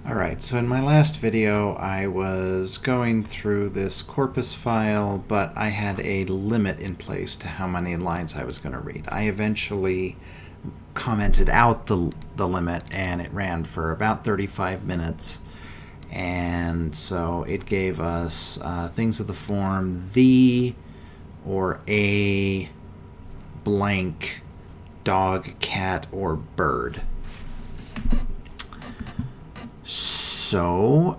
Alright, so in my last video I was going through this corpus file, but I had a limit in place to how many lines I was going to read. I eventually commented out the limit, and it ran for about 35 minutes. And so it gave us things of the form the or a blank dog, cat, or bird. So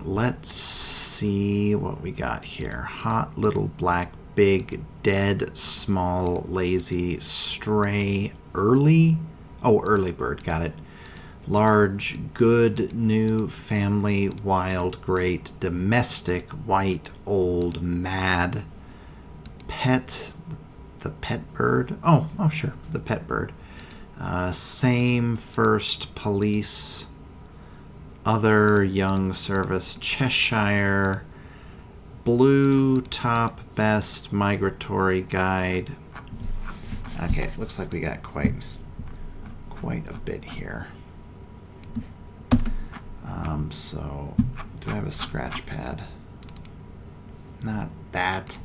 let's see what we got here. Hot, little, black, big, dead, small, lazy, stray, early. Oh, early bird, got it. Large, good, new, family, wild, great, domestic, white, old, mad, pet, the pet bird. Oh, sure, the pet bird. Same, first, police, other, young, service, Cheshire, blue, top, best, migratory, guide. Okay, it looks like we got quite a bit here. So, do I have a scratch pad? Not that.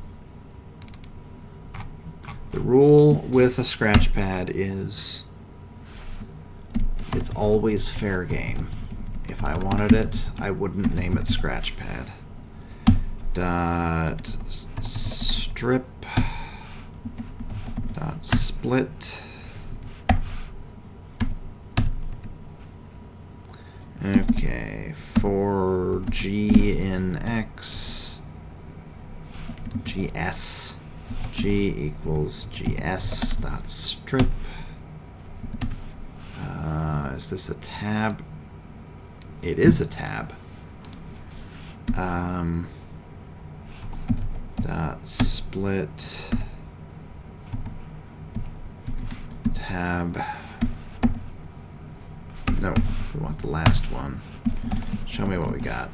The rule with a scratch pad is it's always fair game. If I wanted it, I wouldn't name it scratch pad. Dot strip dot split. Okay, for G in X, GS, G equals GS dot strip. Is this a tab? It is a tab. Dot split tab. No, we want the last one. Show me what we got.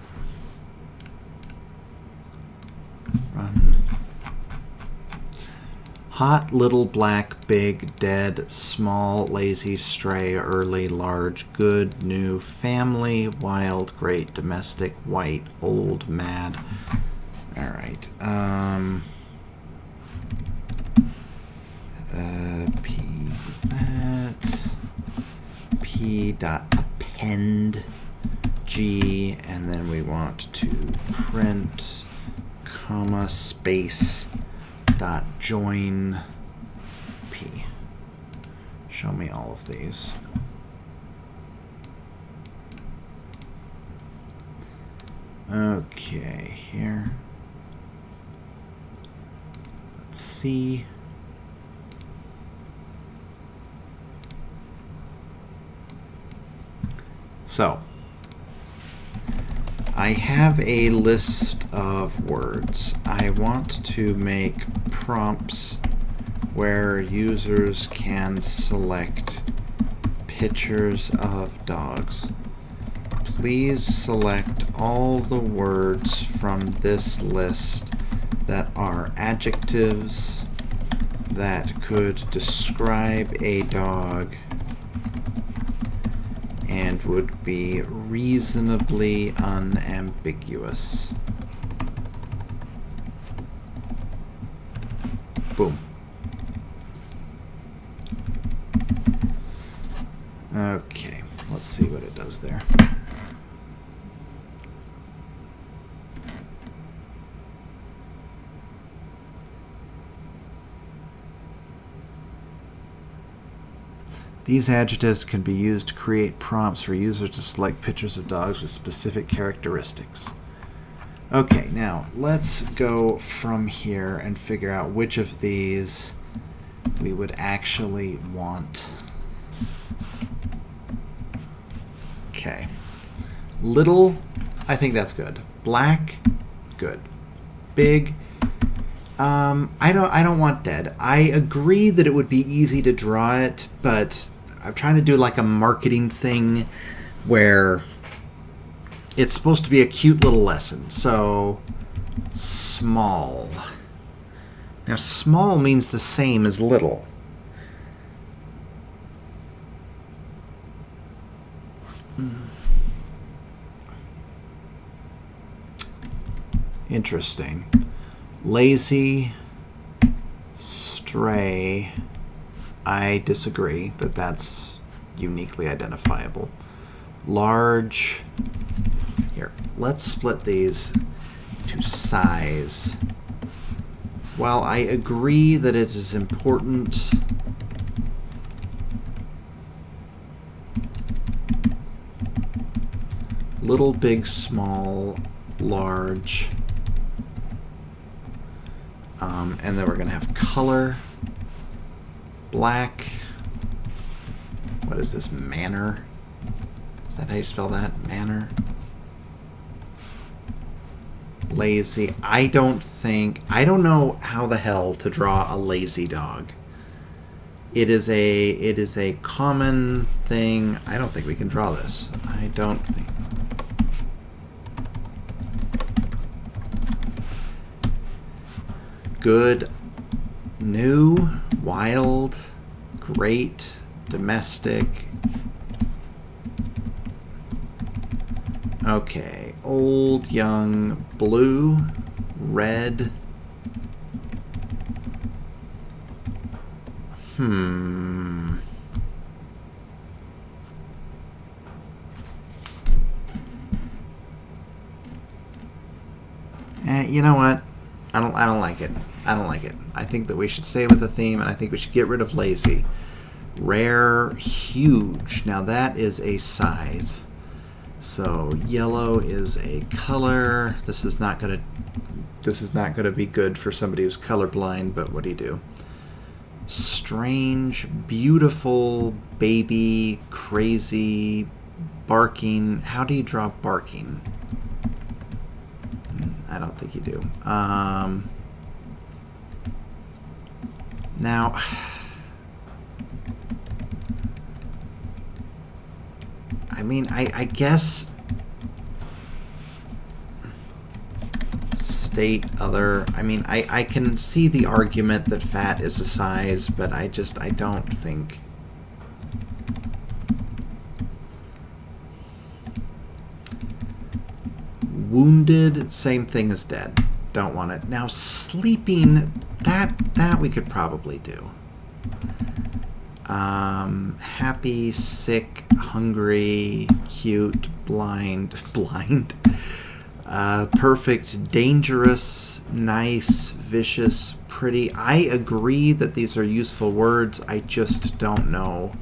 Run. Hot, little, black, big, dead, small, lazy, stray, early, large, good, new, family, wild, great, domestic, white, old, mad. All right. P is that. P dot append G, and then we want to print comma space dot join P. Show me all of these. Okay, here. Let's see. So, I have a list of words. I want to make prompts where users can select pictures of dogs. Please select all the words from this list that are adjectives that could describe a dog and would be reasonably unambiguous. Boom. Okay, let's see what it does there. These adjectives can be used to create prompts for users to select pictures of dogs with specific characteristics. Okay, now let's go from here and figure out which of these we would actually want. Okay. Little, I think that's good. Black, good. Big, I don't want dead. I agree that it would be easy to draw it, but I'm trying to do like a marketing thing where it's supposed to be a cute little lesson. So, small. Now, small means the same as little. Interesting. Lazy, stray. I disagree that that's uniquely identifiable. Large. Here, let's split these to size. While I agree that it is important, little, big, small, large. And then we're going to have color, black. What is this? Manner? Is that how you spell that? Manner? Lazy. I don't know how the hell to draw a lazy dog. It is a common thing. I don't think we can draw this. I don't think. Good, new, wild, great, domestic. Okay, old, young, blue, red. You know what? I don't like it. I don't like it. I think that we should stay with the theme, and I think we should get rid of lazy. Rare, huge. Now that is a size. So yellow is a color. This is not gonna be good for somebody who's colorblind, but what do you do? Strange, beautiful, baby, crazy, barking. How do you draw barking? I don't think you do. Now, I mean, I guess state other. I mean, I can see the argument that fat is a size, but I don't think. Wounded, same thing as dead. Don't want it. Now, sleeping, that we could probably do. Happy, sick, hungry, cute, blind, perfect, dangerous, nice, vicious, pretty. I agree that these are useful words. I just don't know.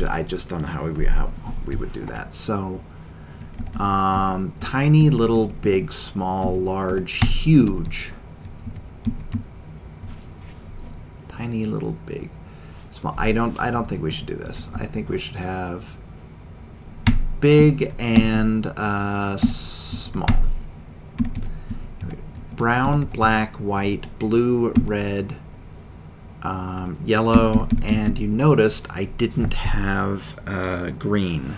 I just don't know how we would do that. So, tiny, little, big, small, large, huge. Tiny, little, big, small. I don't think we should do this. I think we should have big and small. Brown, black, white, blue, red, yellow, and you noticed I didn't have green.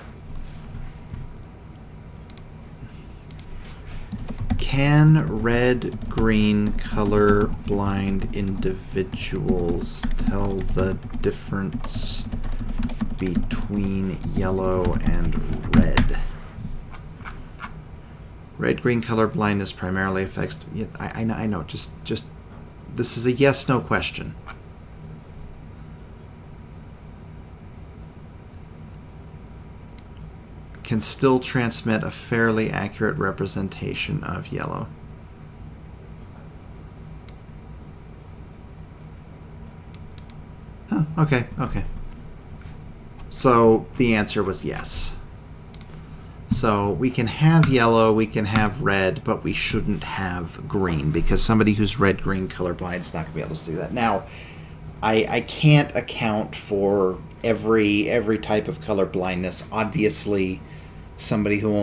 Can red-green color-blind individuals tell the difference between yellow and red? Red-green color blindness primarily affects. Yeah, I know. Just this is a yes/no question. Can still transmit a fairly accurate representation of yellow. Huh, okay. So the answer was yes. So we can have yellow, we can have red, but we shouldn't have green, because somebody who's red-green colorblind is not going to be able to do that. Now, I can't account for every type of color blindness. Obviously, somebody who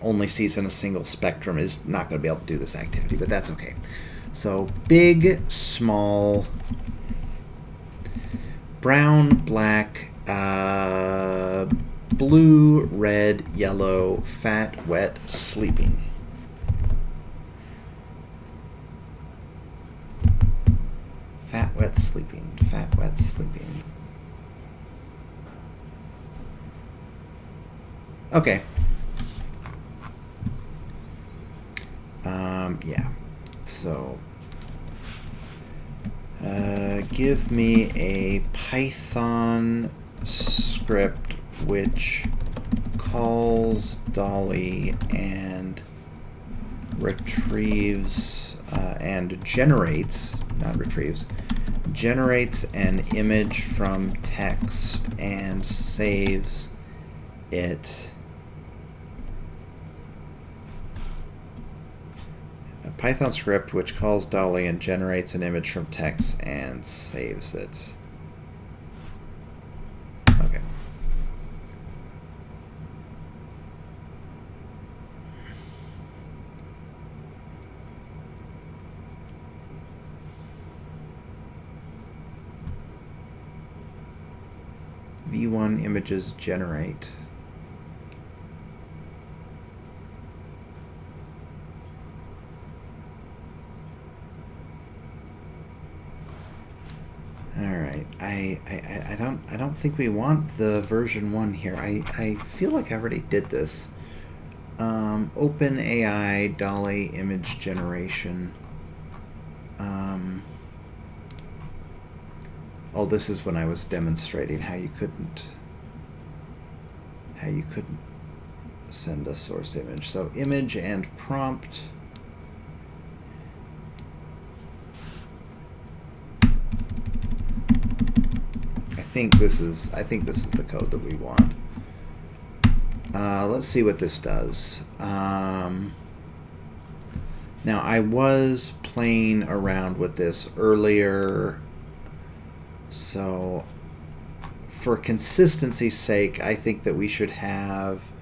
only sees in a single spectrum is not going to be able to do this activity, but that's okay. So big, small, brown, black, blue, red, yellow, fat, wet, sleeping. Fat, wet, sleeping. Fat, wet, sleeping. Okay. Yeah. So give me a Python script which calls Dolly and retrieves and generates, not retrieves, generates an image from text and saves it. A Python script which calls Dolly and generates an image from text and saves it. Okay. V1 images generate. All right. I don't think we want the version 1 here. I feel like I already did this. OpenAI Dolly image generation. Oh, this is when I was demonstrating how you couldn't send a source image. So image and prompt. I think this is the code that we want. Let's see what this does. Now I was playing around with this earlier, so for consistency's sake, I think that we should have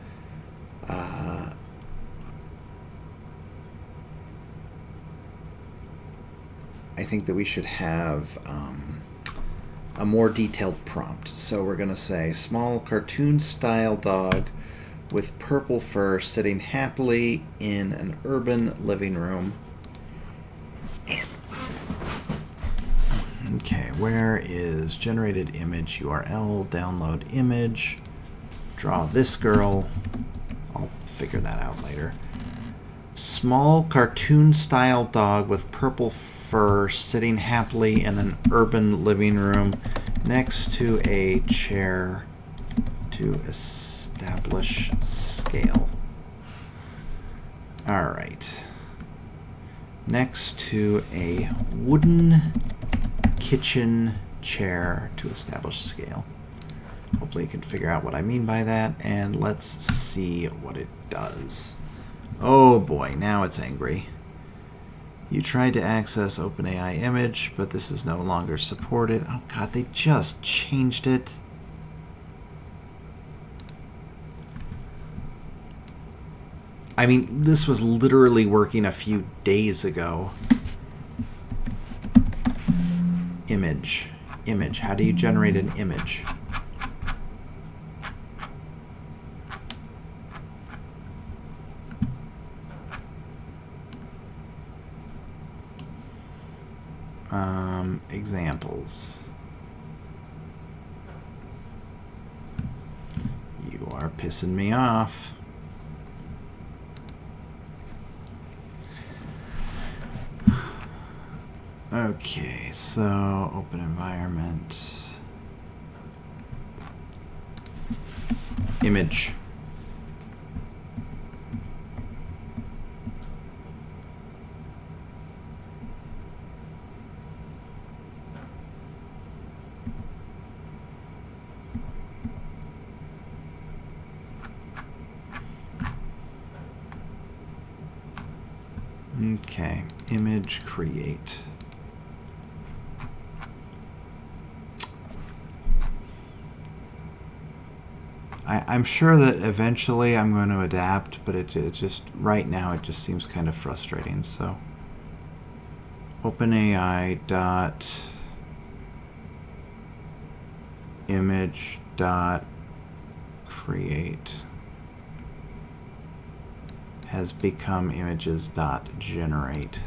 a more detailed prompt. So we're going to say small cartoon style dog with purple fur sitting happily in an urban living room. Okay, where is generated image URL, download image, draw this girl. I'll figure that out later. Small cartoon style dog with purple fur sitting happily in an urban living room next to a chair to establish scale. All right. Next to a wooden kitchen chair to establish scale. Hopefully you can figure out what I mean by that, and let's see what it does. Oh boy, now it's angry. You tried to access OpenAI image, but this is no longer supported. Oh god, they just changed it. I mean, this was literally working a few days ago. Image. Image. How do you generate an image? Examples. You are pissing me off. Okay, so open environment. Image. Okay, image create. I'm sure that eventually I'm going to adapt, but it just, right now, it just seems kind of frustrating. So, OpenAI dot image dot create has become images dot generate.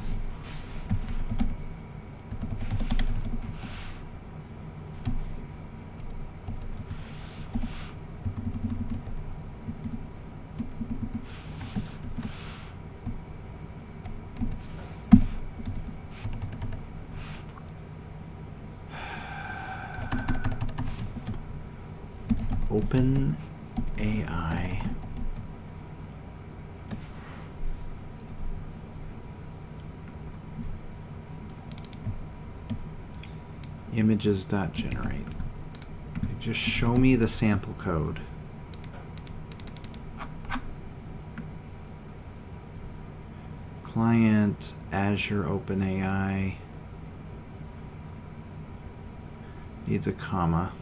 Open AI. Images.generate. Just show me the sample code. Client, Azure OpenAI. Needs a comma.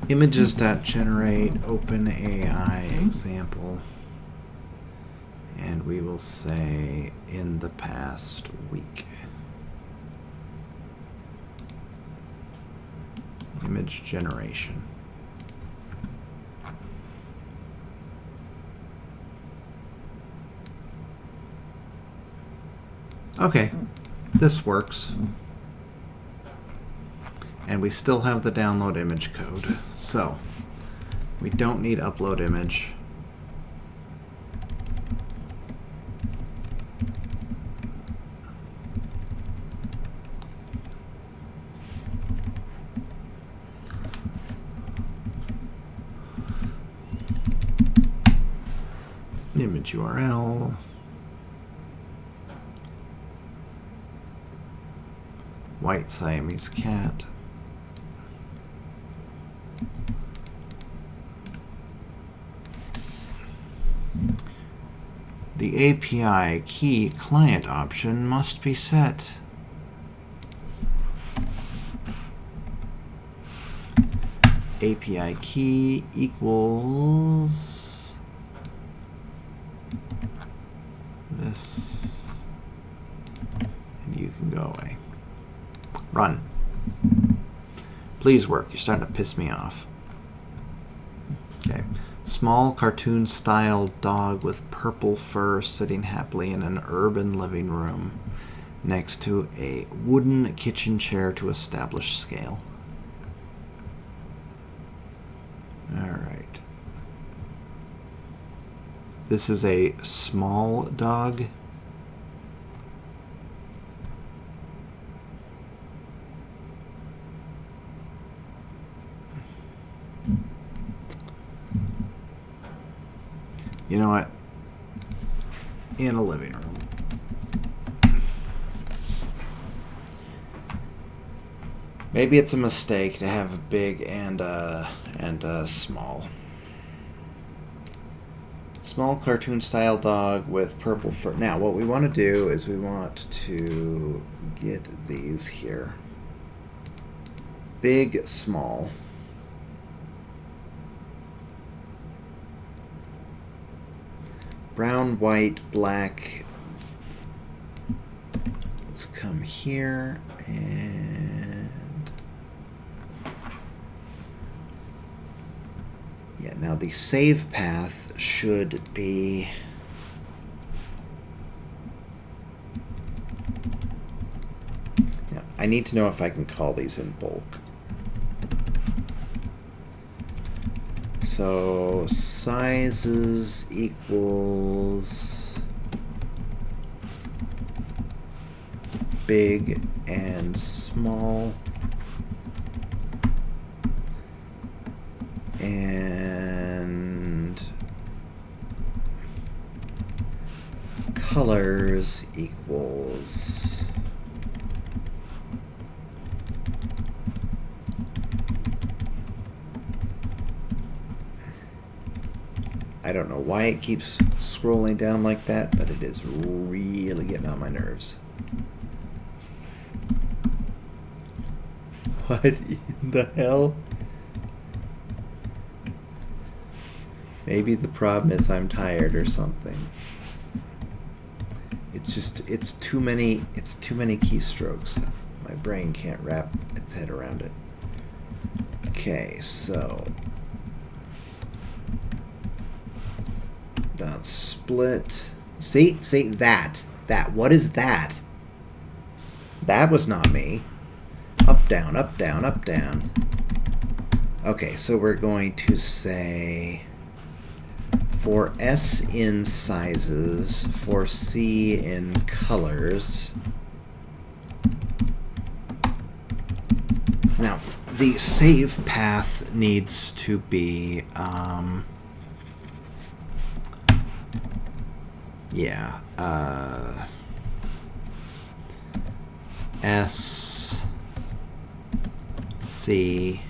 Images.generate OpenAI example, and we will say in the past week. Image generation. Okay, this works. And we still have the download image code. So we don't need upload image. Image URL. White Siamese cat. The API key client option must be set. API key equals this, and you can go away. Run. Please work. You're starting to piss me off. Okay. Small cartoon-style dog with purple fur sitting happily in an urban living room next to a wooden kitchen chair to establish scale. All right. This is a small dog. You know what? In a living room. Maybe it's a mistake to have a big and a small. Small cartoon-style dog with purple fur. Now, what we want to do is we want to get these here. Big, small. Brown, white, black. Let's come here and yeah, now the save path should be now, I need to know if I can call these in bulk. So sizes equals big and small, and colors equals I don't know why it keeps scrolling down like that, but it is really getting on my nerves. What in the hell? Maybe the problem is I'm tired or something. It's too many keystrokes. My brain can't wrap its head around it. Okay, so dot split See, that. What is that? That was not me. Up, down, up, down, up, down. Okay, so we're going to say for S in sizes, for C in colors. Now, the save path needs to be, S, C,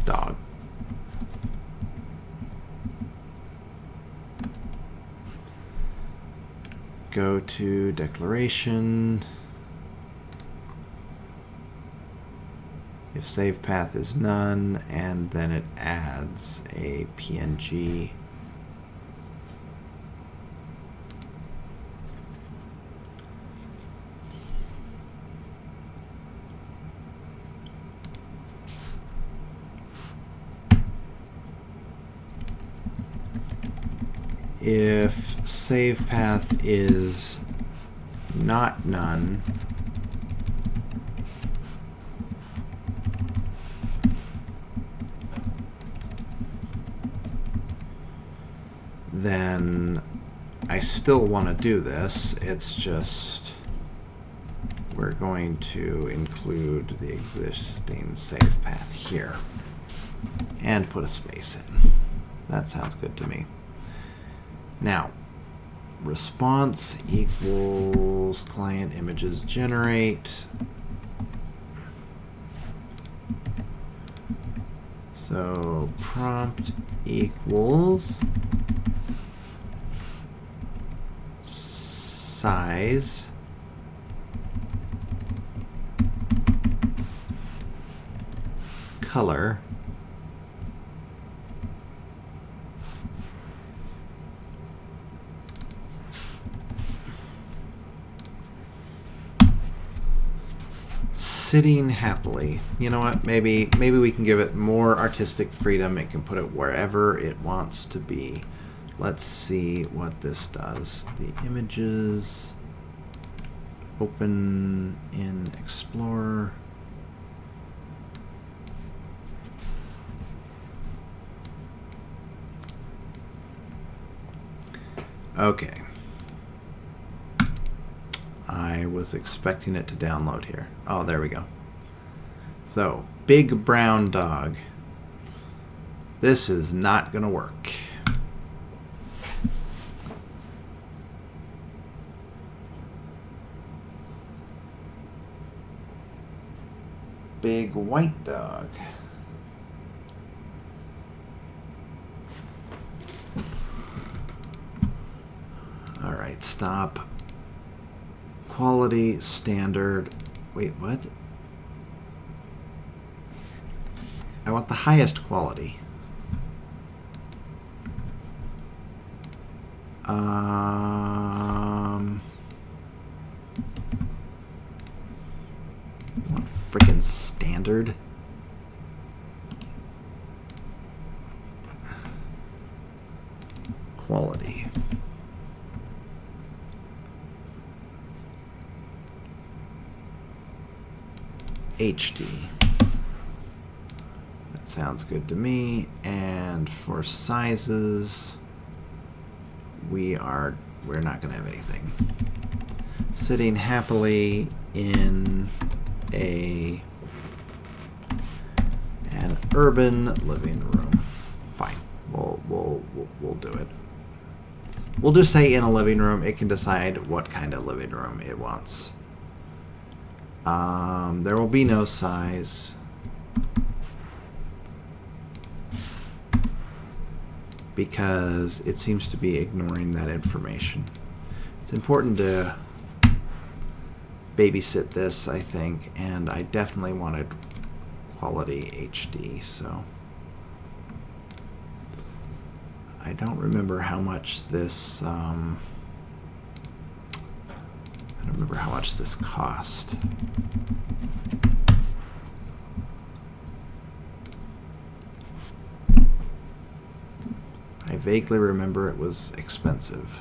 dog. Go to declaration. If save path is none, and then it adds a PNG. If save path is not none, then I still want to do this. It's just we're going to include the existing save path here and put a space in. That sounds good to me. Now, response equals client images generate. So prompt equals size color sitting happily. You know what? Maybe we can give it more artistic freedom. It can put it wherever it wants to be. Let's see what this does. The images open in Explorer. Okay. I was expecting it to download here. Oh, there we go. So, big brown dog. This is not going to work. Big white dog. All right, stop. Quality, standard. Wait, what? I want the highest quality. What freaking standard? Quality. HD. That sounds good to me. And for sizes, we're not going to have anything. Sitting happily in an urban living room. Fine. We'll do it. We'll just say in a living room. It can decide what kind of living room it wants. There will be no size because it seems to be ignoring that information. It's important to babysit this, I think, and I definitely wanted quality HD, so I don't remember how much this I don't remember how much this cost. vaguely remember it was expensive.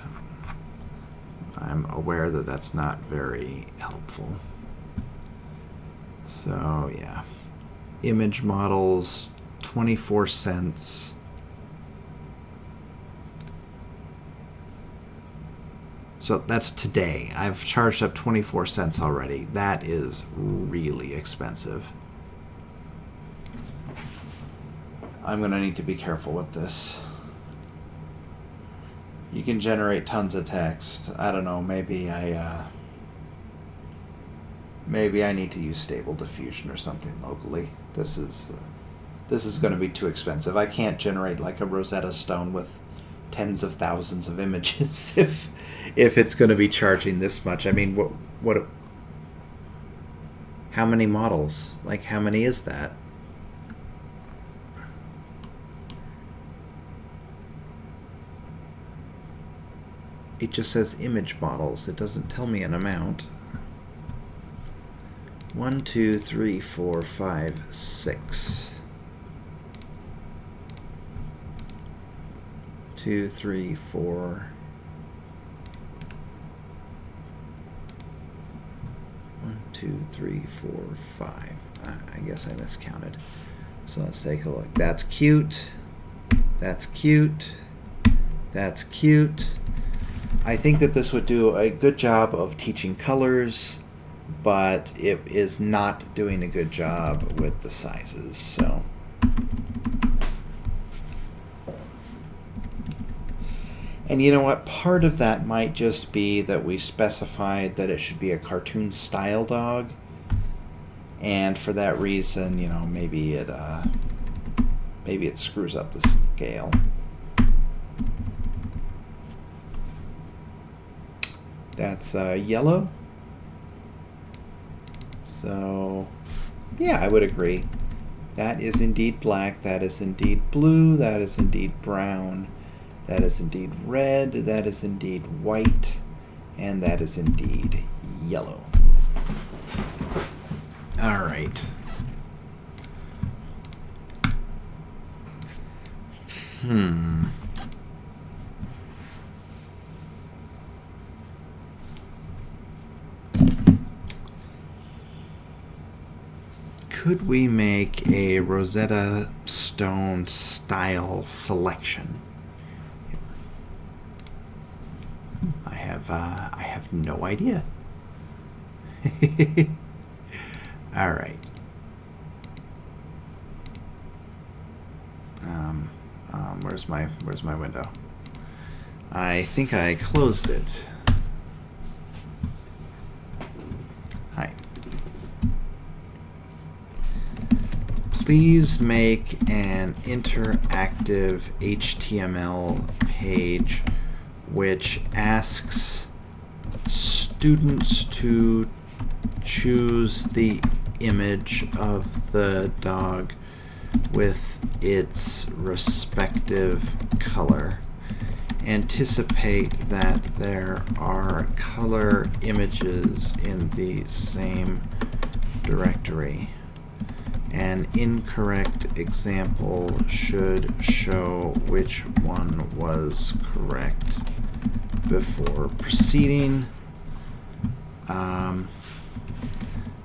I'm aware that that's not very helpful. So yeah, image models, 24 cents. So that's today. I've charged up 24 cents already. That is really expensive. I'm going to need to be careful with this. You can generate tons of text. I don't know, maybe I need to use Stable Diffusion or something locally. This is going to be too expensive. I can't generate like a Rosetta Stone with tens of thousands of images if it's going to be charging this much. I mean, what how many models? Like, how many is that? It just says image models. It doesn't tell me an amount. 1, 2, 3, 4, 5, 6. 2, 3, 4. 1, 2, 3, 4, 5. I guess I miscounted. So let's take a look. That's cute. That's cute. That's cute. I think that this would do a good job of teaching colors, but it is not doing a good job with the sizes. So and you know what? Part of that might just be that we specified that it should be a cartoon style dog, and for that reason, you know, maybe it screws up the scale. That's yellow. So, yeah, I would agree. That is indeed black. That is indeed blue. That is indeed brown. That is indeed red. That is indeed white. And that is indeed yellow. All right. Could we make a Rosetta Stone style selection? I have no idea. All right. Where's my window? I think I closed it. Hi. Please make an interactive HTML page which asks students to choose the image of the dog with its respective color. Anticipate that there are color images in the same directory. An incorrect example should show which one was correct before proceeding.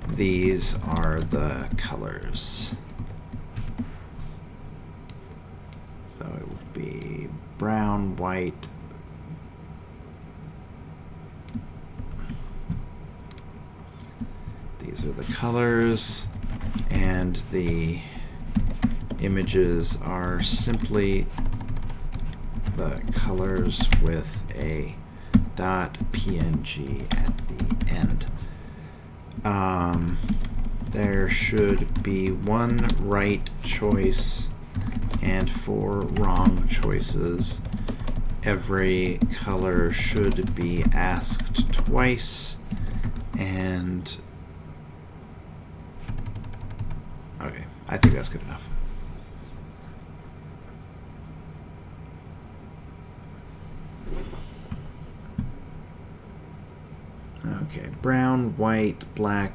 These are the colors. So it would be brown, white, these are the colors, and the images are simply the colors with a .png at the end. There should be one right choice and 4 wrong choices. Every color should be asked twice, and okay, I think that's good enough. Okay, brown, white, black.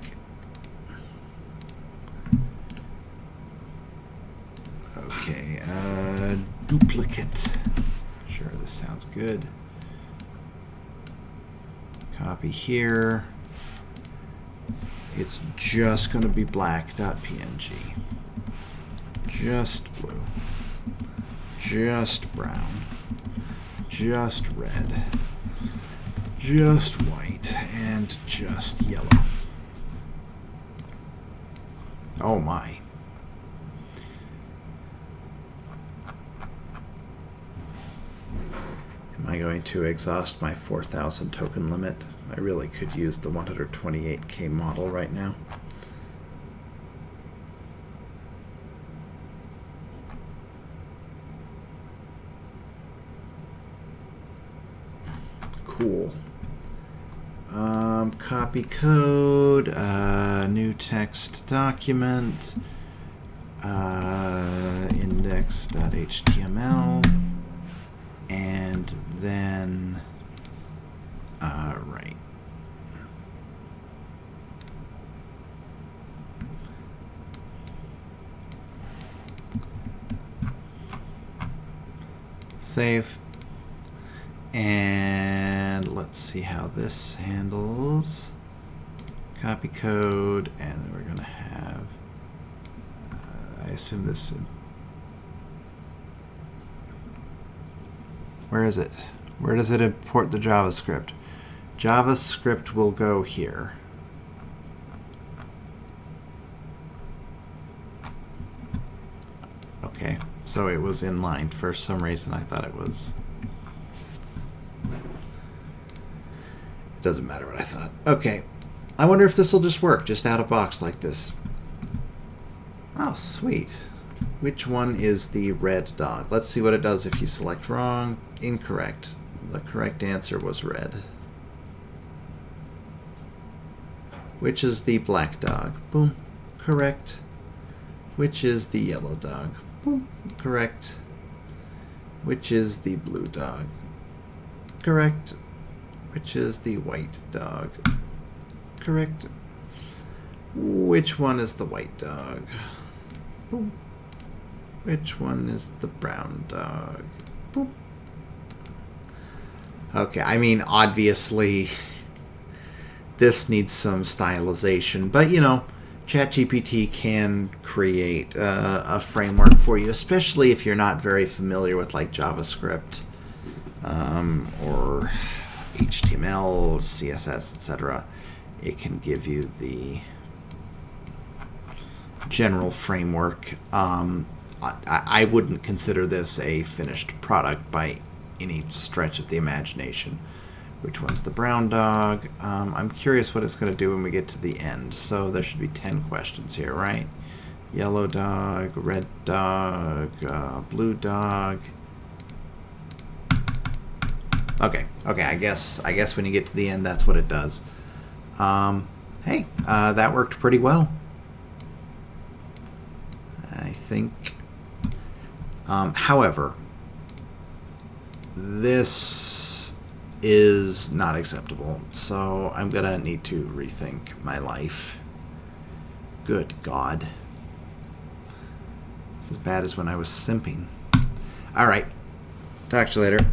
Okay, duplicate. this sounds good. Copy here. It's just going to be black.png. Just blue. Just brown. Just red. Just white. And just yellow. Oh my. Am I going to exhaust my 4,000 token limit? I really could use the 128K model right now. Cool. Copy code, new text document, index.html, and then, right. Save. And let's see how this handles. Copy code, and then we're going to have, I assume this, where is it? Where does it import the JavaScript? JavaScript will go here. Okay, so it was inlined. For some reason I thought it was. It doesn't matter what I thought. Okay, I wonder if this will just work, just out of box like this. Oh, sweet. Which one is the red dog? Let's see what it does if you select wrong. Incorrect. The correct answer was red. Which is the black dog? Boom. Correct. Which is the yellow dog? Boom. Correct. Which is the blue dog? Correct. Which is the white dog? Correct. Which one is the white dog? Boom. Which one is the brown dog? Boom. Okay, I mean, obviously, this needs some stylization, but you know, ChatGPT can create a framework for you, especially if you're not very familiar with like JavaScript or HTML, CSS, etc. It can give you the general framework. I wouldn't consider this a finished product by any stretch of the imagination. Which one's the brown dog? I'm curious what it's going to do when we get to the end. So there should be 10 questions here, right? Yellow dog, red dog, blue dog. Okay, I guess when you get to the end, that's what it does. Hey, that worked pretty well. I think. However, this is not acceptable, so I'm gonna need to rethink my life. Good God. It's as bad as when I was simping. All right, talk to you later.